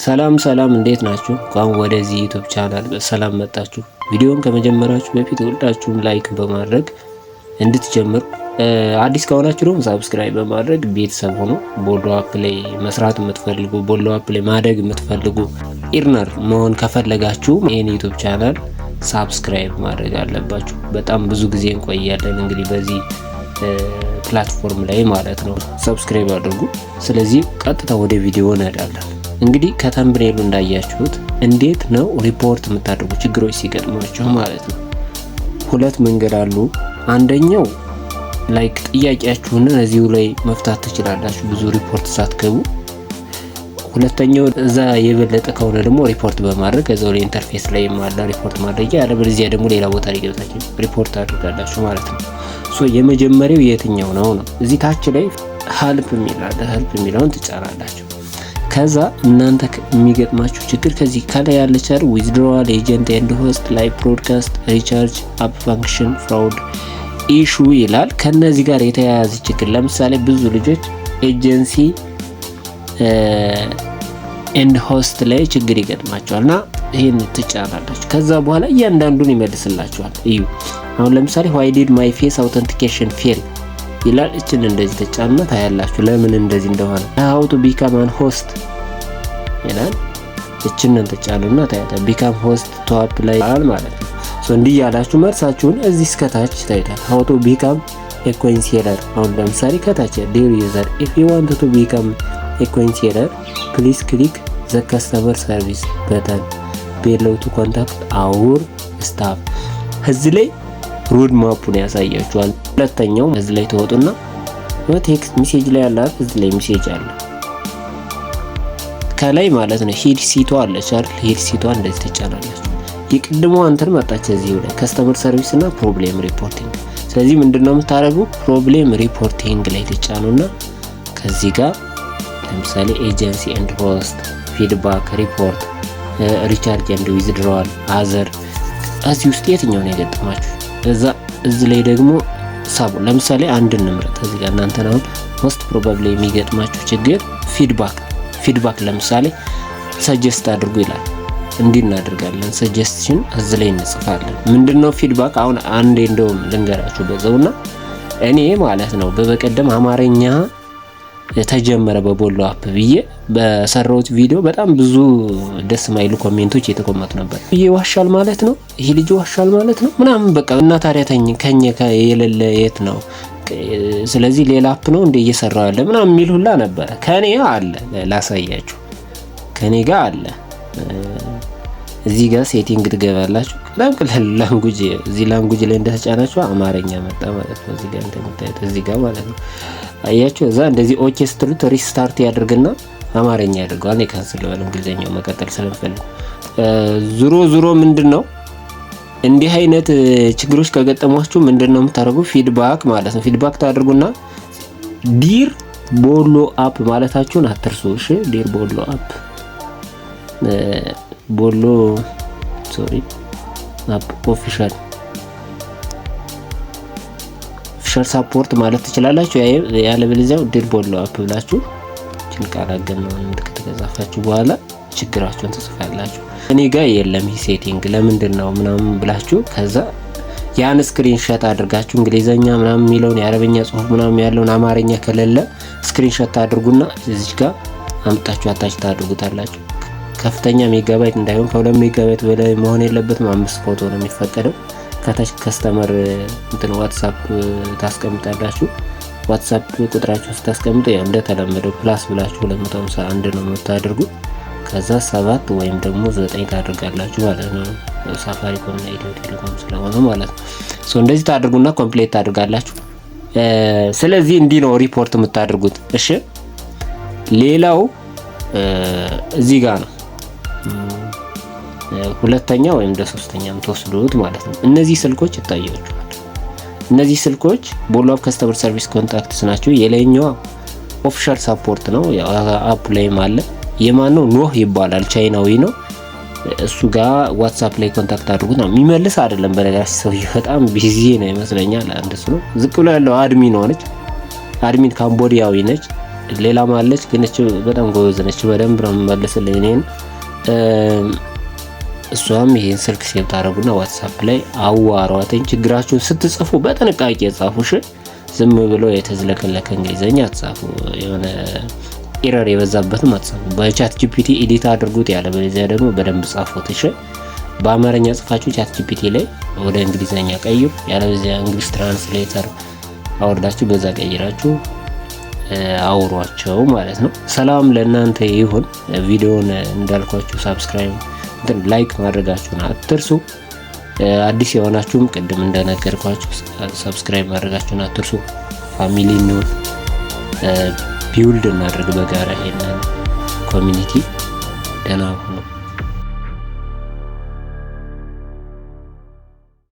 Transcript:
ሰላም እንዴት ናችሁ? እንኳን ወደዚህ ዩቲዩብ ቻናል በሰላም መጣችሁ። ቪዲዮውን ከመጀመራችሁ በፊት ሁላችሁም ላይክ በማድረግ እንድትጀምሩ፣ አዲስ ከሆናችሁ ደግሞ ሳብስክራይብ በማድረግ ቤተሰብ ሆኖ ቦሎ አፕ ላይ መስራት የምትፈልጉ ቦሎ አፕ ላይ ማደግ የምትፈልጉ ኢርነር መሆን ከፈለጋችሁ ይሄን ዩቲዩብ ቻናል ሳብስክራይብ ማድረግ አለባችሁ። በጣም ብዙ ጊዜ እንቆያለን እንግዲህ በዚህ ፕላትፎርም ላይ ማለት ነው። ሰብስክራይብ አድርጉ። ስለዚህ ቀጥታ ወደ ቪዲዮ እንሄዳለን። እንግዲህ ከተምብኔሉ እንዳያችሁት እንዴት ነው ሪፖርት የምታደርጉ ችግሮች ሲገጥሟችሁ ማለት ነው። ሁለት መንገድ አሉ። አንደኛው ላይክ ጥያቄያችሁን እዚሁ ላይ መፍታት ትችላላችሁ ብዙ ሪፖርት ሳትገቡ። ሁለተኛው እዛ የበለጠ ከሆነ ደግሞ ሪፖርት በማድረግ እዛው ላይ ኢንተርፌስ ላይ ማለ ሪፖርት ማድረጊያ ያለበለዚያ ደግሞ ሌላ ቦታ ላይ ገብታችሁ ሪፖርት አድርጋላችሁ ማለት ነው። የመጀመሪያው የትኛው ነው? እዚህ ታች ላይ ሄልፕ የሚለውን ትጫናላችሁ። ከዛ እናንተ የሚገጥማችሁ ችግር ከዚህ ከላይ ያለች አይደል ዊዝድሮዋል ኤጀንት ኤንድ ሆስት ላይ ብሮድካስት ሪቻርጅ አፕ ፋንክሽን ፍራውድ ኢሹ ይላል። ከነዚህ ጋር የተያያዘ ችግር ለምሳሌ ብዙ ልጆች ኤጀንሲ ኤንድ ሆስት ላይ ችግር ይገጥማቸዋልና ይሄን ትጫናላችሁ። ከዛ በኋላ እያንዳንዱን ይመልስላችኋል። እዩ አሁን ለምሳሌ why did my face authentication fail ይላል። እችን እንደዚህ ተጫኑና ታያላችሁ ለምን እንደዚህ እንደሆነ። how to become an host ይላል። እችን ተጫኑና ታያላችሁ become host to apply ማለት ነው። እንዲህ ያላችሁ መልሳችሁን እዚህ እስከታች ታይታል። how to become a coin seller አሁን ለምሳሌ ከታች dear user if you want to become a coin seller please click the customer service button below to contact our staff። እዚህ ላይ ሮድ ማፑን ያሳያችኋል። ሁለተኛው እዚህ ላይ ተወጡና ቴክስት ሜሴጅ ላይ ያለ እዚህ ላይ ሜሴጅ አለ ከላይ ማለት ነው። ሂድ ሲቷ አለች አይደል? ሂድ ሲቷ እንደዚህ ተጫናላችሁ። የቅድሞ አንተን መጣች እዚህ ላይ ከስተመር ሰርቪስ እና ፕሮብሌም ሪፖርቲንግ። ስለዚህ ምንድነው የምታደርጉ? ፕሮብሌም ሪፖርቲንግ ላይ ተጫኑና ከዚህ ጋር ለምሳሌ ኤጀንሲ ኤንድ ሆስት ፊድባክ ሪፖርት ሪቻርጅ ኤንድ ዊዝድሮዋል አዘር እዚህ ውስጥ የትኛው ነው የገጠማችሁ? እዚህ ላይ ደግሞ ሳቡ ለምሳሌ አንድ እንምረጥ። እዚህ ጋር እናንተ ነው ሞስት ፕሮባብሊ የሚገጥማችሁ ችግር ፊድባክ ለምሳሌ ሰጀስት አድርጉ ይላል። እንዲህ እናደርጋለን። ሰጀስሽን እዚህ ላይ እንጽፋለን። ምንድነው ፊድባክ? አሁን አንዴ እንደውም ልንገራችሁ በዛውና እኔ ማለት ነው በበቀደም አማርኛ ተጀመረ በቦሎ አፕ ብዬ በሰራሁት ቪዲዮ በጣም ብዙ ደስ ማይሉ ኮሜንቶች የተቆመጡ ነበር። ይዋሻል ማለት ነው፣ ይሄ ልጅ ዋሻል ማለት ነው ምናምን በቃ እና ታዲያ ከኛ የሌለ የት ነው? ስለዚህ ሌላ አፕ ነው እንደ እየሰራው ያለ ምናምን የሚል ሁላ ነበር። ከኔ አለ ላሳያችሁ፣ ከኔ ጋር አለ። እዚህ ጋር ሴቲንግ ትገባላችሁ። ላንጉጅ እዚህ ላንጉጅ ላይ እንደተጫናችሁ አማርኛ መጣ ማለት ነው። እዚህ ጋር እንደምታዩት እዚህ ጋር ማለት ነው አያችሁ። እዛ እንደዚህ ኦኬ ስትሉት ሪስታርት ያደርግና አማርኛ ያደርገዋል። እኔ ካንስል በለው እንግሊዘኛው መቀጠል ስለምፈልግ ዙሮ ምንድነው እንዲህ አይነት ችግሮች ከገጠሟችሁ ምንድነው የምታደርጉ? ፊድባክ ማለት ነው። ፊድባክ ታደርጉና ዲር ቦሎ አፕ ማለታችሁን አትርሱ። እሺ ዲር ቦሎ አፕ ቦሎ አፕ ኦፊሻል ሳፖርት ማለት ትችላላችሁ። ያለበለዚያው ዲር ቦሎ አፕ ብላችሁ ጭንቃላገን ነው ከተጻፋችሁ በኋላ ችግራችሁን ትጽፋላችሁ። እኔ ጋር የለም ይሄ ሴቲንግ ለምንድነው ምናምን ብላችሁ ከዛ ያን ስክሪንሾት አድርጋችሁ እንግሊዘኛ ምናምን የሚለውን የአረበኛ ጽሁፍ ምናምን ያለውን አማርኛ ከሌለ ስክሪንሾት አድርጉና እዚህ ጋር አምጣችሁ አታች ታድርጉታላችሁ። ከፍተኛ ሜጋባይት እንዳይሆን ከ2 ሜጋባይት በላይ መሆን የለበትም። 5 ፎቶ ነው የሚፈቀደው። ከታች ከስተመር ዋትስአፕ ታስቀምጣላችሁ። ዋትስአፕ ቁጥራችሁ ስታስቀምጡ ያው እንደተለመደው ፕላስ ብላችሁ 251 ነው የምታደርጉ። ከዛ 7 ወይም ደግሞ 9 ታደርጋላችሁ ማለት ነው። ሳፋሪኮም እና ኢትዮ ቴሌኮም ስለሆነ ማለት ነው። እንደዚህ ታደርጉና ኮምፕሊት ታደርጋላችሁ። ስለዚህ እንዲህ ነው ሪፖርት የምታደርጉት። እሺ ሌላው እዚህ ጋር ነው ሁለተኛ ወይም ሶስተኛም ተወስዱት ማለት ነው። እነዚህ ስልኮች ይታያችኋል። እነዚህ ስልኮች ቦሎ አፕ ከስተመር ሰርቪስ ኮንታክትስ ናቸው። የላይኛው ኦፊሻል ሰፖርት ነው፣ ያው አፕ ላይም አለ። የማን ነው? ኖህ ይባላል፣ ቻይናዊ ነው። እሱ ጋር ዋትስአፕ ላይ ኮንታክት አድርጉት ነው የሚመልስ አይደለም። በነገራችን ሰውዬው በጣም ቢዚ ነው ይመስለኛል። አንድ እሱ ነው። ዝቅ ብሎ ያለው አድሚን ሆነች። አድሚን ካምቦዲያዊ ነች። ሌላም አለች ግን እቺ በጣም ጎበዝ ነች። በደንብ ነው የምመልስልኝ እኔን። እሷም ይሄን ስልክ ሴቭ ታረጉና ዋትስአፕ ላይ አዋሯትኝ። ችግራችሁን ስትጽፉ በጥንቃቄ ጻፉሽ። ዝም ብሎ የተዝለከለከ እንግሊዘኛ አትጻፉ። የሆነ ኤረር የበዛበትም አትጻፉ። በቻት ጂፒቲ ኤዲት አድርጉት፣ ያለበለዚያ ደግሞ በደንብ ጻፉት። እሺ በአማርኛ ጽፋችሁ ቻት ጂፒቲ ላይ ወደ እንግሊዘኛ ቀይሩ፣ ያለበለዚያ እንግሊሽ ትራንስሌተር አወርዳችሁ በዛ ቀይራችሁ አውሯቸው ማለት ነው። ሰላም ለእናንተ ይሁን። ቪዲዮውን እንዳልኳችሁ ሳብስክራይብ ላይክ ማድረጋችሁን አትርሱ። አዲስ የሆናችሁም ቅድም እንደነገርኳችሁ ሰብስክራይብ ማድረጋችሁን አትርሱ። ፋሚሊ ነው ቢውልድ እናድርግ በጋራ ይሄንን ኮሚኒቲ። ደህና ሁኑ።